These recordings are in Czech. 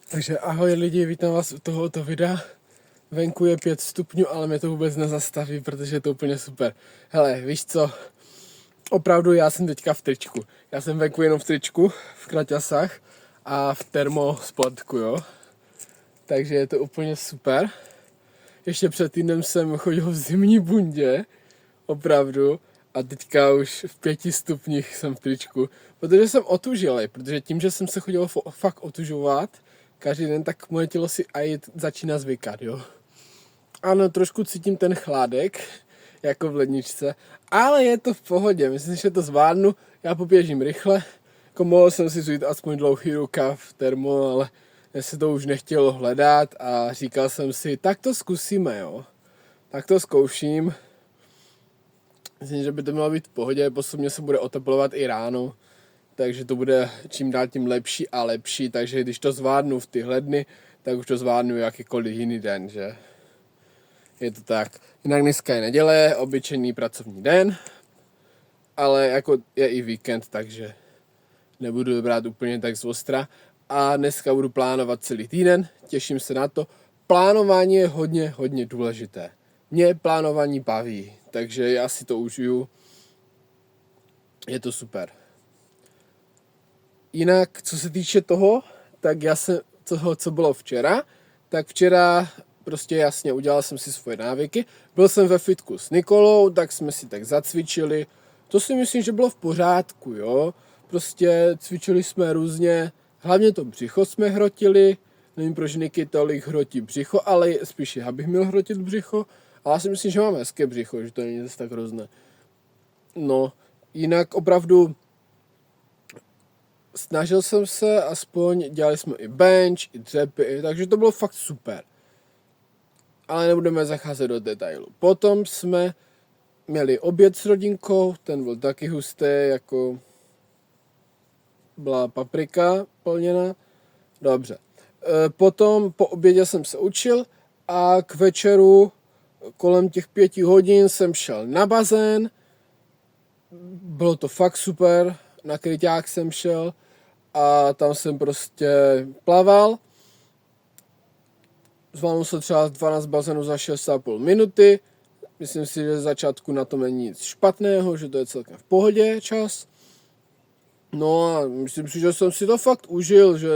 Takže ahoj lidi, vítám vás u tohoto videa. Venku je 5 stupňů, ale mě to vůbec nezastaví, protože je to úplně super. Hele, víš co? Opravdu já jsem teďka v tričku. Já jsem venku jenom v tričku, v kraťasách a v termosportku, jo. Takže je to úplně super. Ještě před týdnem jsem chodil v zimní bundě, opravdu. A teďka už v 5 stupních jsem v tričku, protože jsem otužilej, protože tím, že jsem se chodil fakt otužovat každý den, tak moje tělo si aj začíná zvykat, jo. Ano, trošku cítím ten chládek, jako v ledničce, ale je to v pohodě, myslím, že to zvládnu, já poběžím rychle, jako mohl jsem si vzít aspoň dlouhý rukav, termo, ale mě se to už nechtělo hledat a říkal jsem si, tak to zkusíme, jo. Tak to zkouším. Myslím, že by to mělo být v pohodě, postupně se bude oteplovat i ráno, takže to bude čím dál tím lepší a lepší, takže když to zvládnu v tyhle dny, tak už to zvládnu jakýkoliv jiný den, že? Je to tak. Jinak dneska je neděle, obyčejný pracovní den, ale jako je i víkend, takže nebudu brát úplně tak zostra. A dneska budu plánovat celý týden, těším se na to. Plánování je hodně důležité. Mě plánování baví, takže já si to užiju. Je to super. Jinak, co se týče toho, tak co bylo včera, tak včera prostě jasně udělal jsem si svoje návyky. Byl jsem ve fitku s Nikolou, tak jsme si tak zacvičili. To si myslím, že bylo v pořádku, jo. Prostě cvičili jsme různě, hlavně to břicho jsme hrotili. Nevím, proč Niky tolik hrotí břicho, ale spíš já bych měl hrotit břicho. Ale já si myslím, že mám hezké břicho, že to není zase tak hrozné. No, jinak opravdu snažil jsem se, aspoň dělali jsme i bench, i dřepy, takže to bylo fakt super. Ale nebudeme zacházet do detailu. Potom jsme měli oběd s rodinkou, ten byl taky hustý, jako byla paprika plněna. Dobře. Potom po obědě jsem se učil a k večeru kolem těch 5 hodin jsem šel na bazén. Bylo to fakt super, na kryťák jsem šel a tam jsem prostě plaval. Zvládnu se třeba 12 bazénů za 6,5 minuty. Myslím si, že z začátku na tom není nic špatného, že to je celkem v pohodě čas. No a myslím si, že jsem si to fakt užil, že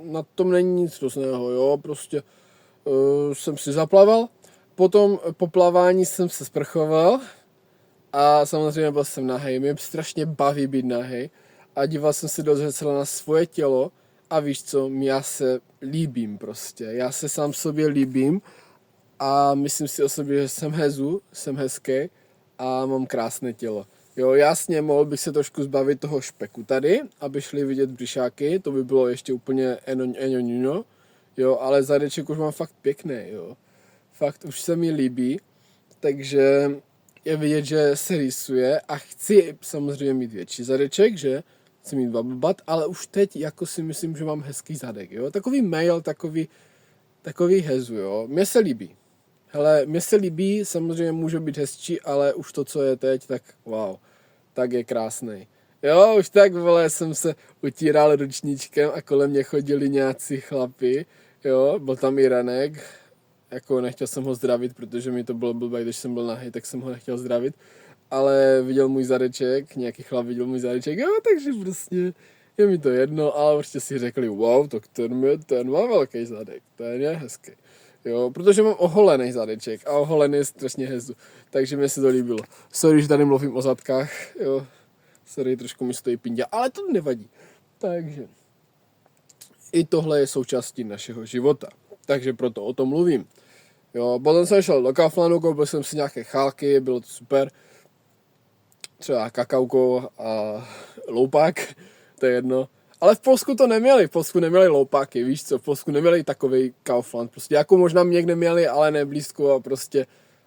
na tom není nic hrozného, jo, prostě jsem si zaplaval. Potom po plavání jsem se sprchoval a samozřejmě byl jsem nahej. Mě strašně baví být nahej a díval jsem se do zrcadla na svoje tělo a víš co, já se líbím prostě. Já se sám sobě líbím a myslím si o sobě, že jsem hezký a mám krásné tělo. Jo, jasně, mohl bych se trošku zbavit toho špeku tady, aby šli vidět břišáky, to by bylo ještě úplně eno, jo, ale zadeček už mám fakt pěkný, jo. Fakt už se mi líbí, takže je vidět, že se rýsuje a chci samozřejmě mít větší zadeček, že chci mít bubble butt, ale už teď jako si myslím, že mám hezký zadek, jo. Takový male, takový hezu, jo. Mně se líbí. Hele, mně se líbí, samozřejmě může být hezčí, ale už to, co je teď, tak wow, tak je krásný. Jo, už tak, vole, jsem se utíral ručníčkem a kolem mě chodili nějací chlapi, jo, byl tam i Ranek, jako nechtěl jsem ho zdravit, protože mi to bylo blbé, když jsem byl nahý, tak jsem ho nechtěl zdravit, ale viděl můj zadeček, nějaký chlap viděl můj zadeček, jo, takže prostě je mi to jedno, ale prostě si řekli, wow, tak ten má velký zadek, ten je hezký. Jo, protože mám oholený zadeček a oholený je strašně hezu, takže mi se to líbilo. Sorry, že tady mluvím o zadkách, jo, sorry, trošku mi stojí pindě, ale to nevadí. Takže i tohle je součástí našeho života, takže proto o tom mluvím. Jo, potom jsem šel do Kauflandu, koupil jsem si nějaké chálky, bylo to super. Třeba kakauko a loupák, to je jedno. Ale v Polsku to neměli, v Polsku neměli loupáky, víš co, v Polsku neměli takovej Kaufland, prostě jako možná někde měli, ale ne blízko a prostě,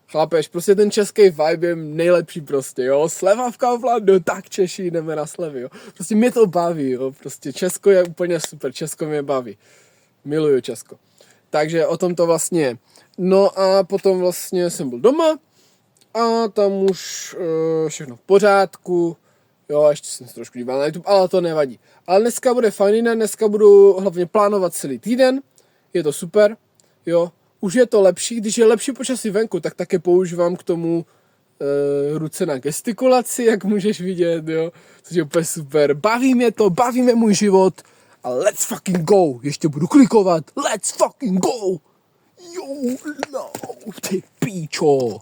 chlapeš, prostě ten český vibe je nejlepší prostě, jo, sleva v Kauflandu, tak Češi jdeme na slevy, jo, prostě mě to baví, jo, prostě Česko je úplně super, Česko mě baví, miluju Česko, takže o tom to vlastně je. No a potom vlastně jsem byl doma a tam už všechno v pořádku, Jo, ještě jsem se trošku díval na YouTube, ale to nevadí. Ale dneska bude fajný den, dneska budu hlavně plánovat celý týden, je to super, jo. Už je to lepší, když je lepší počasí venku, tak také používám k tomu ruce na gestikulaci, jak můžeš vidět, jo. Což je úplně super, baví mě to, baví mě můj život a let's fucking go, ještě budu klikovat, let's fucking go, jo, no, ty píčo.